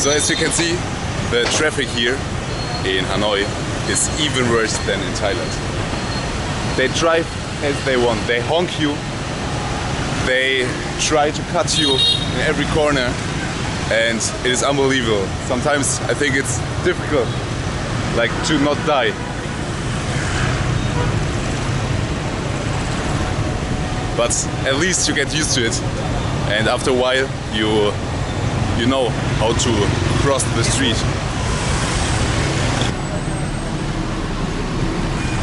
So as you can see, the traffic here in Hanoi is even worse than in Thailand. They drive as they want, they honk you, they try to cut you in every corner, and it is unbelievable. Sometimes I think it's difficult, like, to not die. But at least you get used to it, and after a while you know how to cross the street.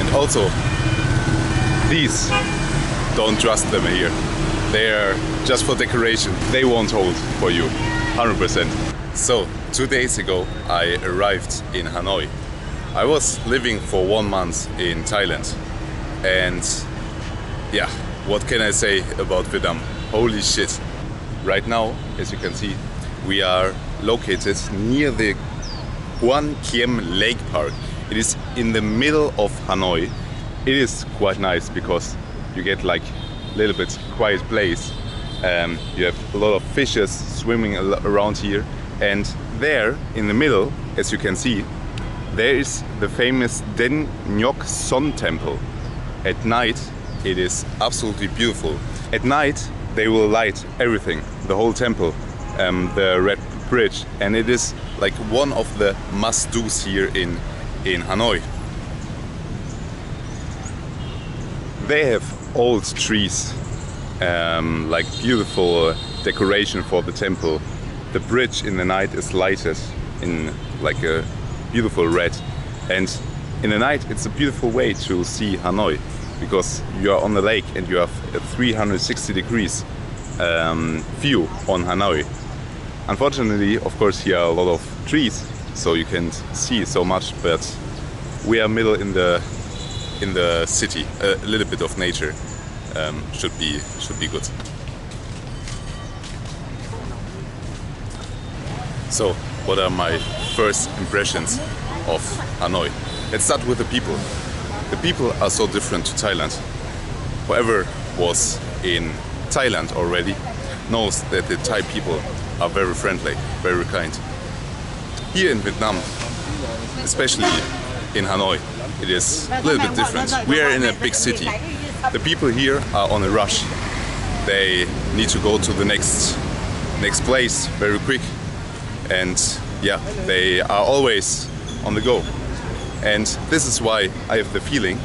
And also, these, don't trust them here. They are just for decoration. They won't hold for you, 100%. So, 2 days ago I arrived in Hanoi. I was living for 1 month in Thailand, and yeah, what can I say about Vietnam? Holy shit. Right now, as you can see, we are located near the Hoan Kiem Lake Park. It is in the middle of Hanoi. It is quite nice because you get like a little bit quiet place. You have a lot of fishes swimming around here, and there in the middle, as you can see, there is the famous Den Nhok Son Temple. At night it is absolutely beautiful. At night they will light everything, the whole temple, the red bridge, and it is like one of the must-dos here in Hanoi. They have old trees, like beautiful decoration for the temple. The bridge in the night is lighted in like a beautiful red, and in the night it's a beautiful way to see Hanoi, because you are on the lake and you have a 360 degrees view on Hanoi. Unfortunately, of course, here are a lot of trees, so you can't see so much, but we are middle in the city. A little bit of nature should be good. So, what are my first impressions of Hanoi? Let's start with the people. The people are so different to Thailand. Whoever was in Thailand already knows that the Thai people are very friendly, very kind. Here in Vietnam, especially in Hanoi, it is a little bit different. We are in a big city. The people here are on a rush. They need to go to the next place very quick, and yeah, they are always on the go. And this is why I have the feeling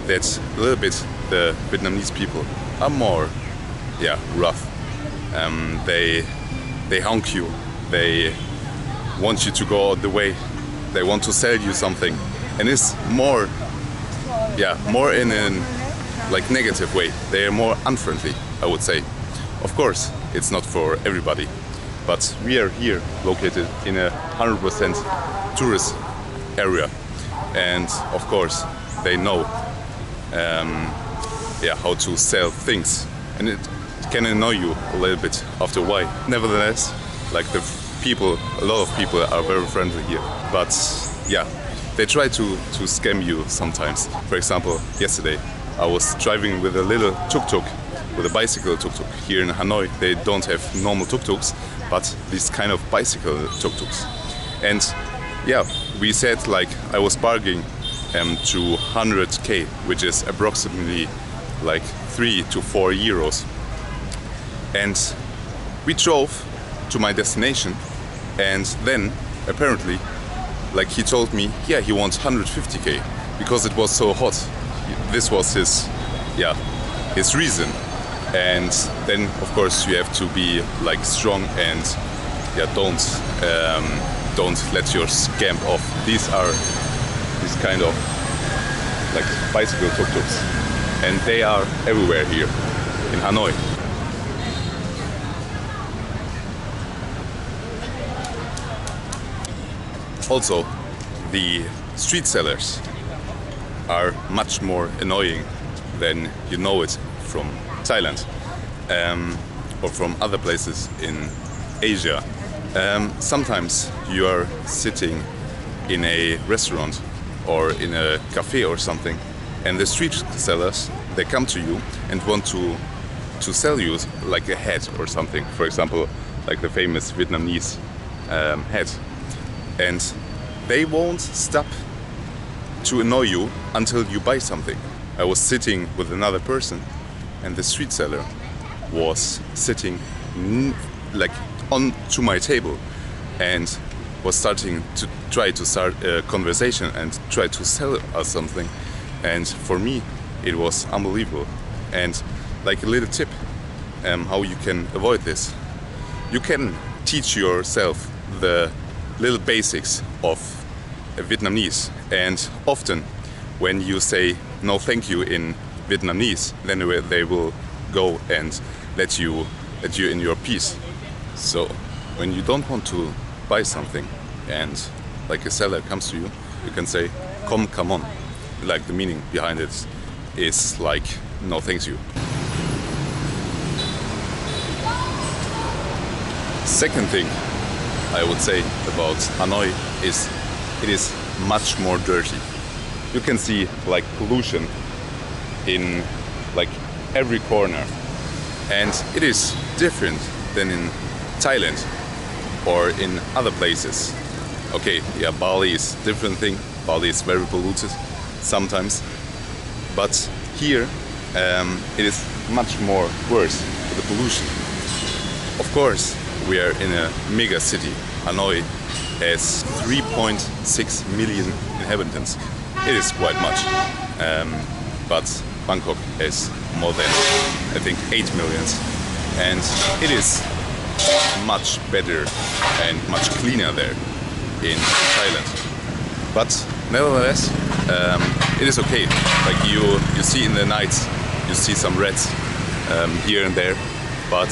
that a little bit the Vietnamese people are more, yeah, rough. They honk you. They want you to go out the way. They want to sell you something, and it's more, yeah, more in a like negative way. They are more unfriendly, I would say. Of course, it's not for everybody, but we are here located in a 100% tourist area. And of course they know yeah, how to sell things, and it can annoy you a little bit after a while. Nevertheless, like the people, a lot of people are very friendly here, but yeah, they try to scam you sometimes. For example, yesterday I was driving with a little tuk-tuk, with a bicycle tuk-tuk. Here in Hanoi they don't have normal tuk-tuks, but this kind of bicycle tuk-tuks. And yeah, we said like I was bargaining to 100k, which is approximately like 3 to 4 euros. And we drove to my destination, and then apparently, like, he told me, yeah, he wants 150k because it was so hot. This was his, yeah, his reason. And then of course you have to be like strong and yeah, don't let your scamp off. These are this kind of like bicycle tuk-tuks, and they are everywhere here in Hanoi. Also, the street sellers are much more annoying than you know it from Thailand or from other places in Asia. Sometimes you are sitting in a restaurant or in a cafe or something, and the street sellers, they come to you and want to sell you like a hat or something. For example, like the famous Vietnamese head, and they won't stop to annoy you until you buy something. I was sitting with another person, and the street seller was sitting like on to my table and was starting to try to start a conversation and try to sell us something. And for me, it was unbelievable. And like a little tip, how you can avoid this. You can teach yourself the little basics of Vietnamese, and often when you say no thank you in Vietnamese, then they will go and let you in your peace. So when you don't want to buy something and like a seller comes to you, you can say come on. Like the meaning behind it is like no thanks you. Second thing I would say about Hanoi is it is much more dirty. You can see like pollution in like every corner, and it is different than in Thailand or in other places. Okay, yeah, Bali is a different thing. Bali is very polluted sometimes, but here it is much more worse with the pollution. Of course, we are in a mega city. Hanoi has 3.6 million inhabitants. It is quite much, but Bangkok has more than, I think, 8 million, and it is much better and much cleaner there in Thailand. But nevertheless, it is okay. Like you see in the nights, you see some rats here and there, but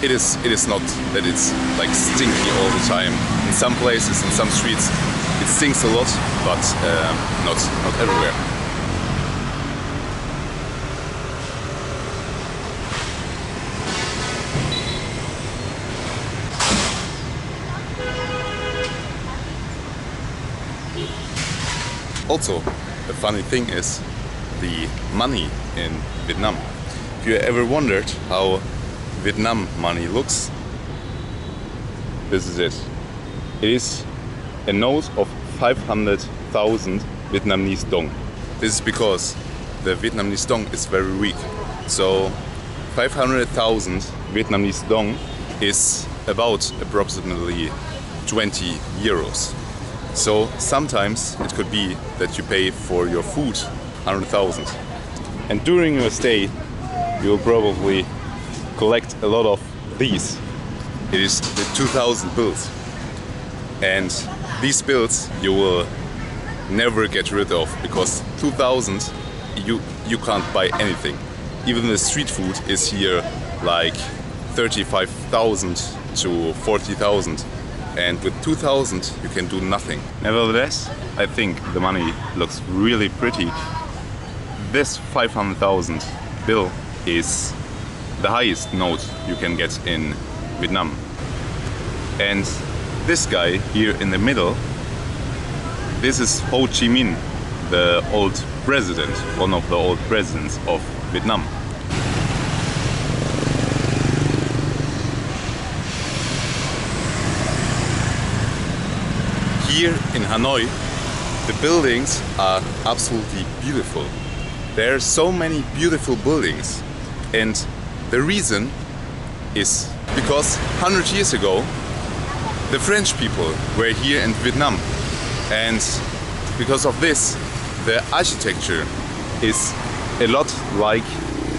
it is not that it's like stinky all the time. In some places, in some streets, it stinks a lot, but not everywhere. Also, the funny thing is the money in Vietnam. If you ever wondered how Vietnam money looks, this is it. It is a note of 500,000 Vietnamese dong. This is because the Vietnamese dong is very weak. So 500,000 Vietnamese dong is about approximately 20 euros. So sometimes it could be that you pay for your food 100,000. And during your stay, you'll probably collect a lot of these. It is the 2000 bills. And these bills you will never get rid of, because 2000 you can't buy anything. Even the street food is here like 35,000 to 40,000. And with 2000 you can do nothing. Nevertheless, I think the money looks really pretty. This 500,000 bill is the highest note you can get in Vietnam. And this guy here in the middle, this is Ho Chi Minh, the old president, one of the old presidents of Vietnam. Here in Hanoi, the buildings are absolutely beautiful. There are so many beautiful buildings, and the reason is because 100 years ago the French people were here in Vietnam, and because of this the architecture is a lot like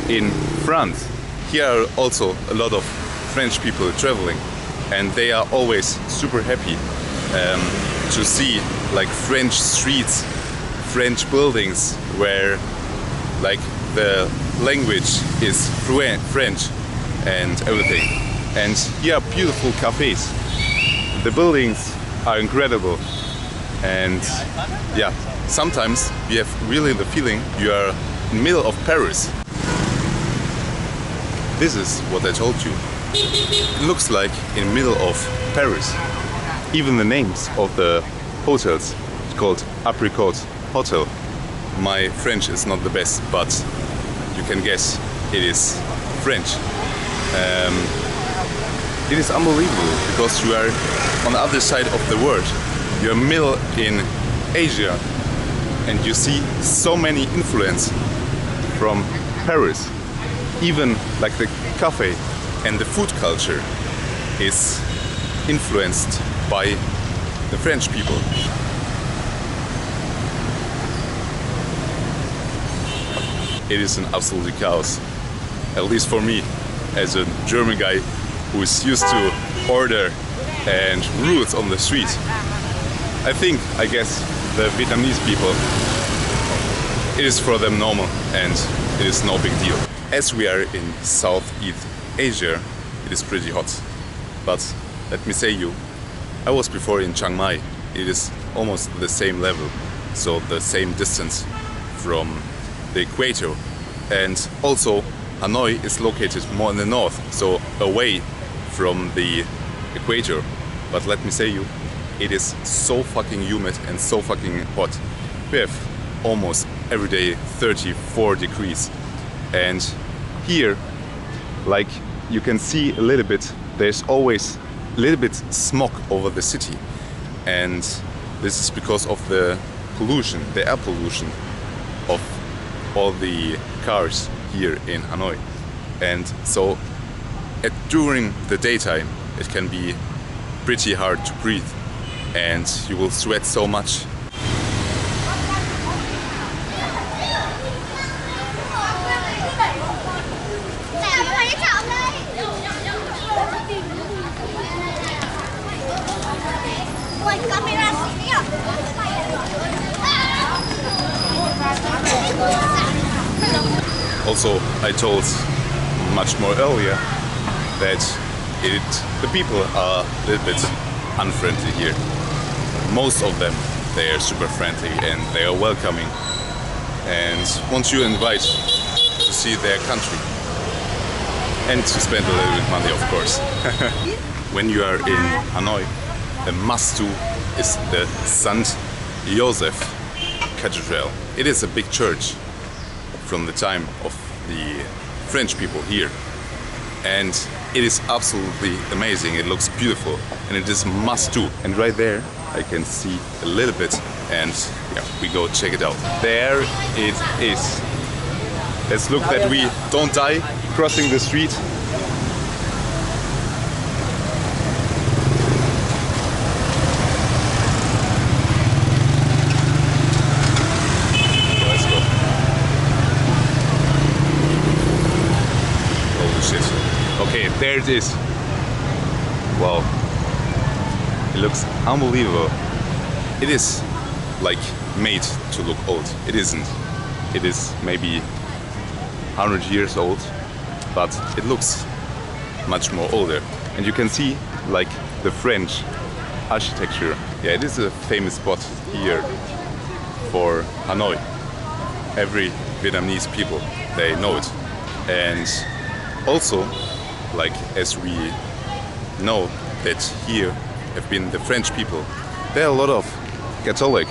in France. Here are also a lot of French people traveling, and they are always super happy to see like French streets, French buildings where like the language is French and everything. And here are beautiful cafes. The buildings are incredible, and yeah, sometimes you have really the feeling you are in the middle of Paris. This is what I told you. It looks like in the middle of Paris. Even the names of the hotels, it's called Apricot Hotel. My French is not the best, but you can guess it is French. It is unbelievable because you are on the other side of the world. You're middle in Asia and you see so many influence from Paris. Even like the cafe and the food culture is influenced by the French people. It is an absolute chaos, at least for me, as a German guy who is used to order and rules on the street. I guess the Vietnamese people, it is for them normal and it is no big deal. As we are in Southeast Asia, it is pretty hot. But let me say you, I was before in Chiang Mai. It is almost the same level, so the same distance from the equator. And also Hanoi is located more in the north, so away from the equator. But let me say you, it is so fucking humid and so fucking hot. We have almost every day 34 degrees. And here, like you can see a little bit, there's always a little bit smoke over the city. And this is because of the pollution, the air pollution of all the cars here in Hanoi. And so during the daytime it can be pretty hard to breathe and you will sweat so much. Also, I told much more earlier that the people are a little bit unfriendly here. Most of them, they are super friendly and they are welcoming and want you invite to see their country and to spend a little bit money, of course. When you are in Hanoi, a must-do is the St. Joseph Cathedral. It is a big church from the time of the French people here, and it is absolutely amazing. It looks beautiful and it is must-do. And right there I can see a little bit, and yeah, we go check it out. There it is. Let's look that we don't die crossing the street. Okay, there it is. Wow, it looks unbelievable. It is like made to look old. It isn't. It is maybe 100 years old, but it looks much more older. And you can see like the French architecture. Yeah, it is a famous spot here for Hanoi. Every Vietnamese people, they know it. And also, like as we know that here have been the French people, there are a lot of Catholic,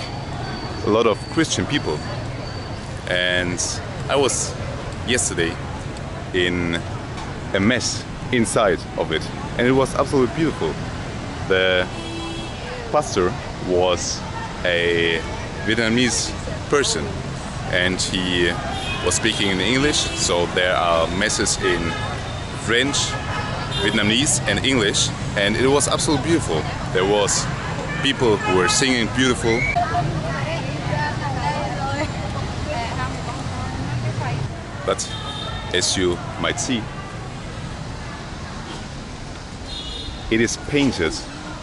a lot of Christian people. And I was yesterday in a mass inside of it, and it was absolutely beautiful. The pastor was a Vietnamese person and he was speaking in English, so there are masses in French, Vietnamese and English, and it was absolutely beautiful. There was people who were singing beautiful. But as you might see, it is painted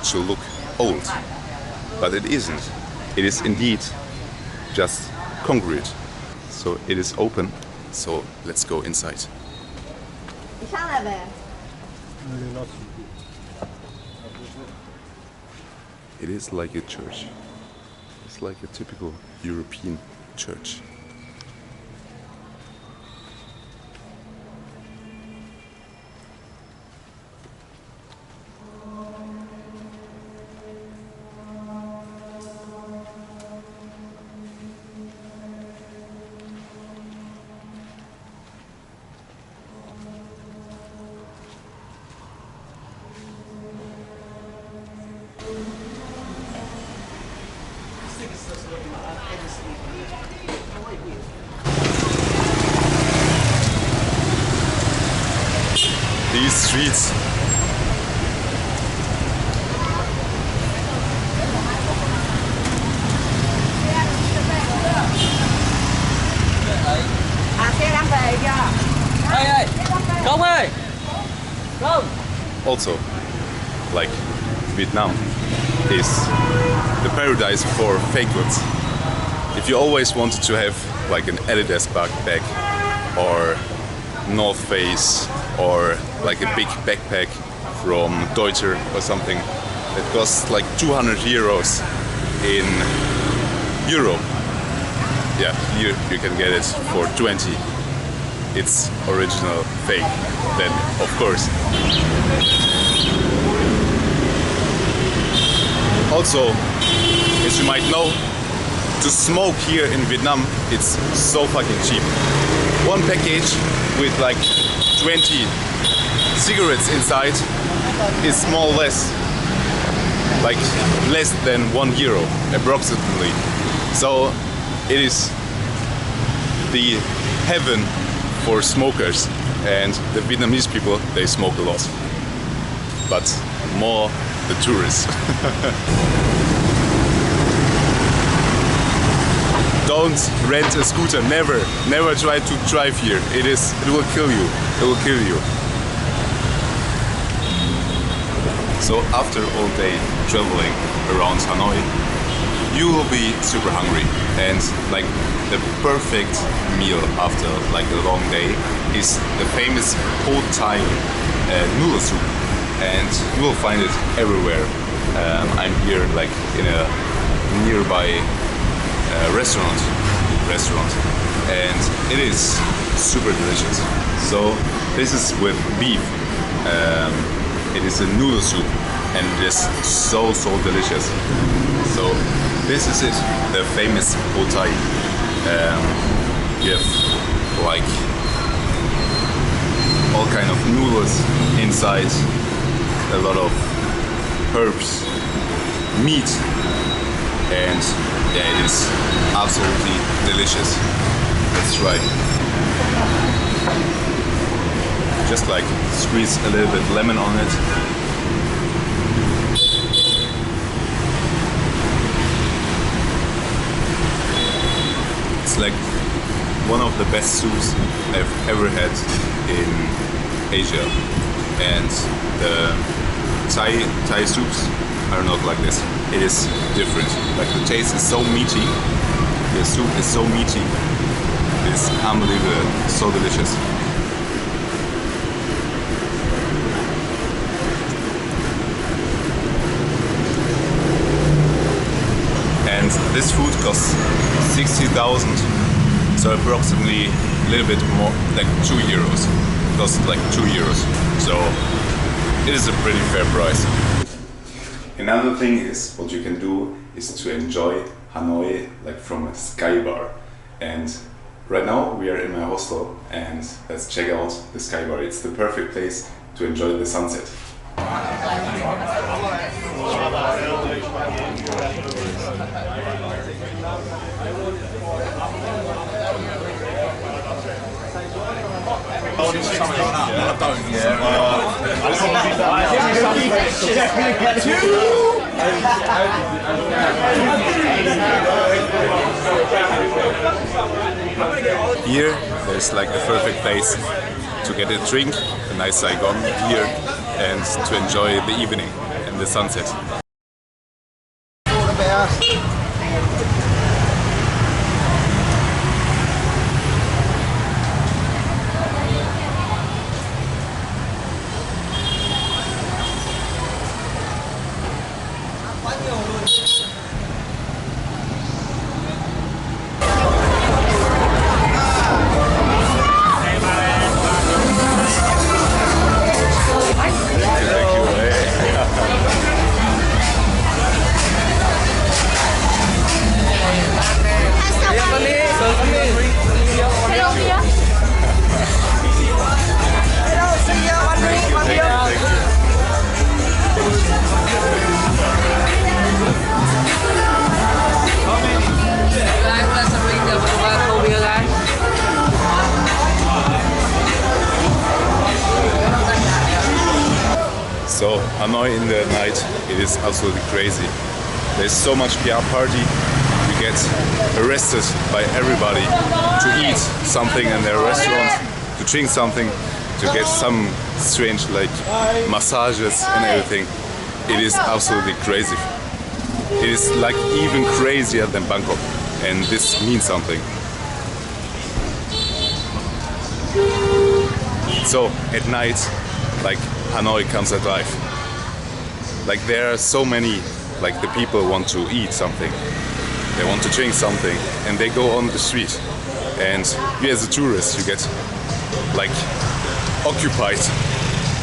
to look old, but it isn't. It is indeed just concrete. So it is open, so let's go inside. It is like a church. It's like a typical European church. These streets. Also, like Vietnam is the paradise for fake goods. If you always wanted to have like an Adidas backpack or North Face or like a big backpack from Deutscher or something that costs like 200 euros in Europe, yeah, here you can get it for 20. It's original fake, then of course. Also, as you might know, to smoke here in Vietnam, it's so fucking cheap. One package with like 20 cigarettes inside is more or less like less than €1 approximately. So it is the heaven for smokers, and the Vietnamese people, they smoke a lot, but more the tourists. Don't rent a scooter, never try to drive here. It will kill you, it will kill you. So after all day traveling around Hanoi, you will be super hungry, and like the perfect meal after like a long day is the famous Ho Thai noodle soup, and you will find it everywhere. I'm here like in a nearby restaurant, and it is super delicious. So this is with beef. It is a noodle soup, and it is so delicious. So this is it, the famous Ho Thai. You have like all kind of noodles inside, a lot of herbs, meat, and yeah, it is absolutely delicious. Let's try. Just like squeeze a little bit lemon on it. It's like one of the best soups I've ever had in Asia, and the Thai soups are not like this. It is different. Like the taste is so meaty, the soup is so meaty. It's unbelievable, so delicious. And this food costs 60,000, so approximately a little bit more, like €2. It costs like €2, so it is a pretty fair price. Another thing is, what you can do is to enjoy Hanoi like from a sky bar. And right now we are in my hostel, and let's check out the sky bar. It's the perfect place to enjoy the sunset. Here there's like the perfect place to get a drink, a nice Saigon beer, and to enjoy the evening and the sunset. Hanoi in the night, it is absolutely crazy. There's so much PR party. You get arrested by everybody to eat something in their restaurant, to drink something, to get some strange like massages and everything. It is absolutely crazy. It is like even crazier than Bangkok, and this means something. So at night, like Hanoi comes alive. Like there are so many, like the people want to eat something, they want to drink something, and they go on the street. And you as a tourist, you get like occupied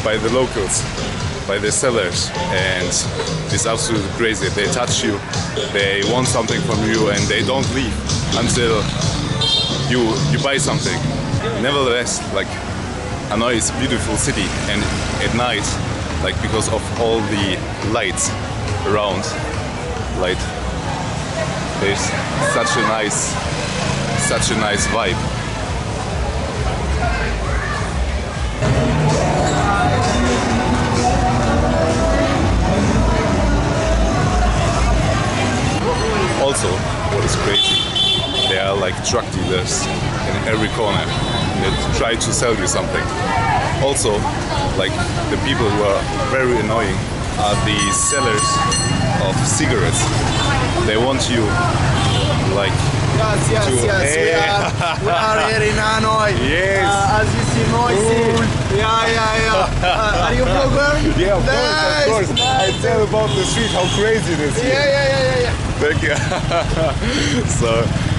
by the locals, by the sellers, and it's absolutely crazy. They touch you, they want something from you, and they don't leave until you buy something. Nevertheless, like Hanoi is a beautiful city, and at night, like because of all the lights around, like there's such a nice vibe. Also, what is crazy, there are like truck dealers in every corner that try to sell you something. Also, like the people who are very annoying are the sellers of cigarettes. They want you like Yes, we are here in Hanoi. Yes. As you see, noisy. Yeah. Are you a vlogger? Yeah, of course. I tell about the street how crazy it is here. Yeah. Thank you. So,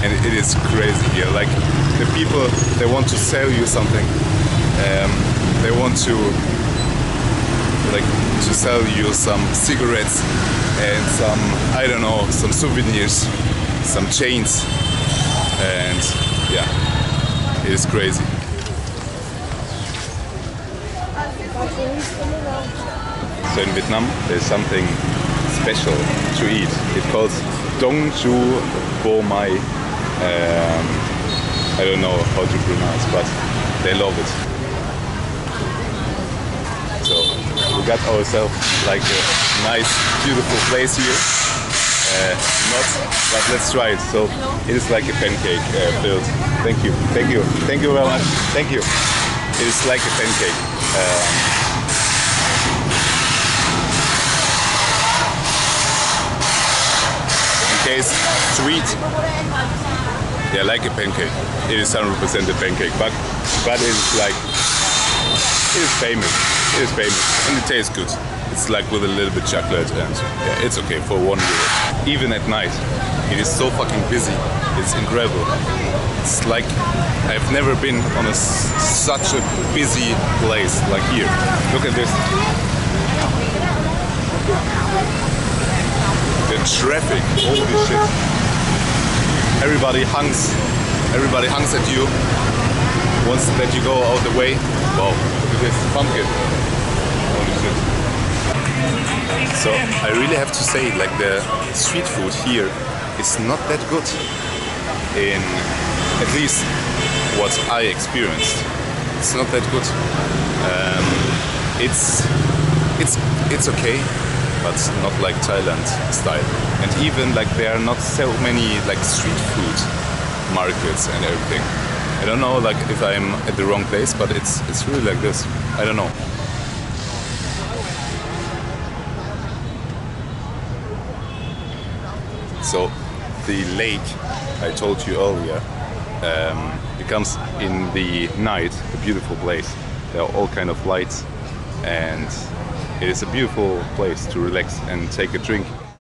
and it is crazy here. Like the people, they want to sell you something. They want to sell you some cigarettes and some, I don't know, some souvenirs, some chains, and yeah, it is crazy. So in Vietnam, there's something special to eat. It calls Dong Chu Bo Mai. I don't know how to pronounce, but they love it. So we got ourselves like a nice, beautiful place here. But let's try it. So it is like a pancake filled. Thank you very much. Thank you. It is like a pancake. In case sweet, yeah, like a pancake. It is 100% a pancake, but it is like, it is famous. It is famous and it tastes good. It's like with a little bit chocolate, and yeah, it's okay for €1. Even at night, it is so fucking busy. It's incredible. It's like I've never been on such a busy place like here. Look at this. The traffic, holy shit. Everybody hunks at you. Once that you go out the way. Wow, look at this pumpkin. Holy shit. So I really have to say, like the street food here is not that good. In at least what I experienced, it's not that good. It's okay, but not like Thailand style. And even like there are not so many like street food markets and everything. I don't know like if I'm at the wrong place, but it's really like this. I don't know. So the lake I told you earlier becomes in the night a beautiful place. There are all kind of lights, and it is a beautiful place to relax and take a drink.